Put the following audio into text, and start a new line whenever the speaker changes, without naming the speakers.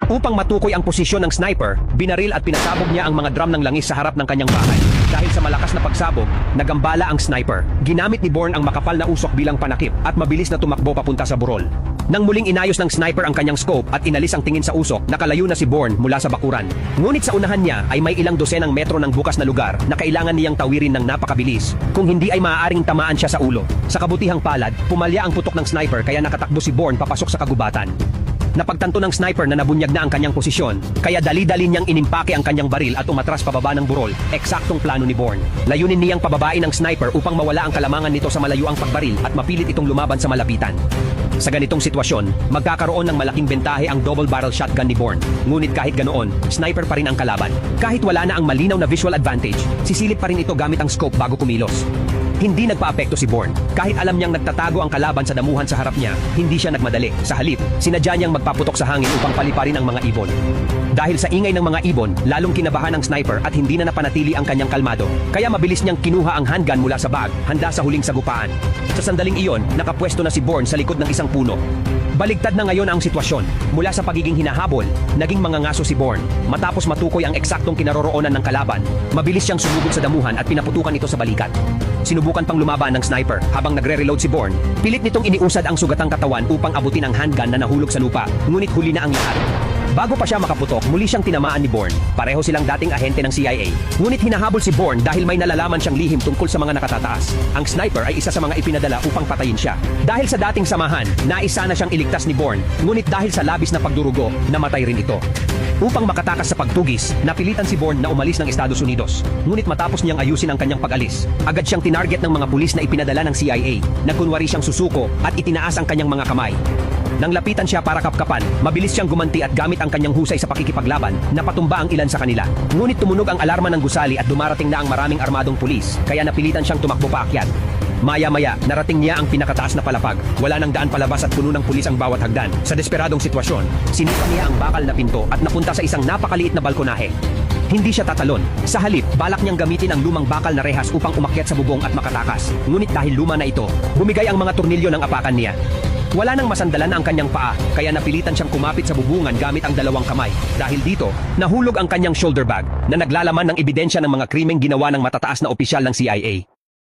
Upang matukoy ang posisyon ng sniper, binaril at pinasabog niya ang mga drum ng langis sa harap ng kanyang bahay. Dahil sa malakas na pagsabog, nagambala ang sniper. Ginamit ni Bourne ang makapal na usok bilang panakip at mabilis na tumakbo papunta sa burol. Nang muling inayos ng sniper ang kanyang scope at inalis ang tingin sa usok, nakalayo na si Bourne mula sa bakuran. Ngunit sa unahan niya ay may ilang dosenang metro ng bukas na lugar na kailangan niyang tawirin ng napakabilis. Kung hindi ay maaaring tamaan siya sa ulo. Sa kabutihang palad, pumalya ang putok ng sniper kaya nakatakbo si Bourne papasok sa kagubatan. Napagtanto ng sniper na nabunyag na ang kanyang posisyon, kaya dali-dali niyang inimpake ang kanyang baril at umatras pababa ng burol, eksaktong plano ni Bourne. Layunin niyang pababain ang sniper upang mawala ang kalamangan nito sa malayuang pagbaril at mapilit itong lumaban sa malapitan. Sa ganitong sitwasyon, magkakaroon ng malaking bentahe ang double-barrel shotgun ni Bourne. Ngunit kahit ganoon, sniper pa rin ang kalaban. Kahit wala na ang malinaw na visual advantage, sisilip pa rin ito gamit ang scope bago kumilos. Hindi nagpaapekto si Bourne. Kahit alam niyang nagtatago ang kalaban sa damuhan sa harap niya, hindi siya nagmadali. Sa halip, sinadya niyang magpaputok sa hangin upang paliparin ang mga ibon. Dahil sa ingay ng mga ibon, lalong kinabahan ang sniper at hindi na napanatili ang kanyang kalmado. Kaya mabilis niyang kinuha ang handgun mula sa bag, handa sa huling sagupaan. Sa sandaling iyon, nakapwesto na si Bourne sa likod ng isang puno. Baligtad na ngayon ang sitwasyon. Mula sa pagiging hinahabol, naging mangangaso si Bourne. Matapos matukoy ang eksaktong kinaroroonan ng kalaban, mabilis siyang sumugod sa damuhan at pinaputukan ito sa balikat. Sinubukan pang lumaban ng sniper habang nagre-reload si Bourne. Pilit nitong iniusad ang sugatang katawan upang abutin ang handgun na nahulog sa lupa, ngunit huli na ang lahat. Bago pa siya makaputok, muli siyang tinamaan ni Bourne. Pareho silang dating ahente ng CIA. Ngunit hinahabol si Bourne dahil may nalalaman siyang lihim tungkol sa mga nakatataas. Ang sniper ay isa sa mga ipinadala upang patayin siya. Dahil sa dating samahan, naisa na siyang iligtas ni Bourne, ngunit dahil sa labis na pagdurugo, namatay rin ito. Upang makatakas sa pagtugis, napilitan si Bourne na umalis ng Estados Unidos. Ngunit matapos niyang ayusin ang kanyang pag-alis, agad siyang tinarget ng mga pulis na ipinadala ng CIA. Nagkunwari siyang susuko at itinaas ang kanyang mga kamay. Nang lapitan siya para kapkapan, mabilis siyang gumanti at gamit ang kanyang husay sa pakikipaglaban, napatumba ang ilan sa kanila. Ngunit tumunog ang alarma ng gusali at dumarating na ang maraming armadong pulis, kaya napilitan siyang tumakbo paakyat. Maya-maya, narating niya ang pinakataas na palapag. Wala nang daan palabas at puno ng pulis ang bawat hagdan. Sa desperadong sitwasyon, sinipa niya ang bakal na pinto at napunta sa isang napakaliit na balkonahe. Hindi siya tatalon. Sa halip, balak niyang gamitin ang lumang bakal na rehas upang umakyat sa bubong at makatakas. Ngunit dahil luma na ito, bumigay ang mga tornilyo ng apakan niya. Wala nang masandalan ang kanyang paa, kaya napilitan siyang kumapit sa bubungan gamit ang dalawang kamay. Dahil dito, nahulog ang kanyang shoulder bag na naglalaman ng ebidensya ng mga krimeng ginawa ng matataas na opisyal ng CIA.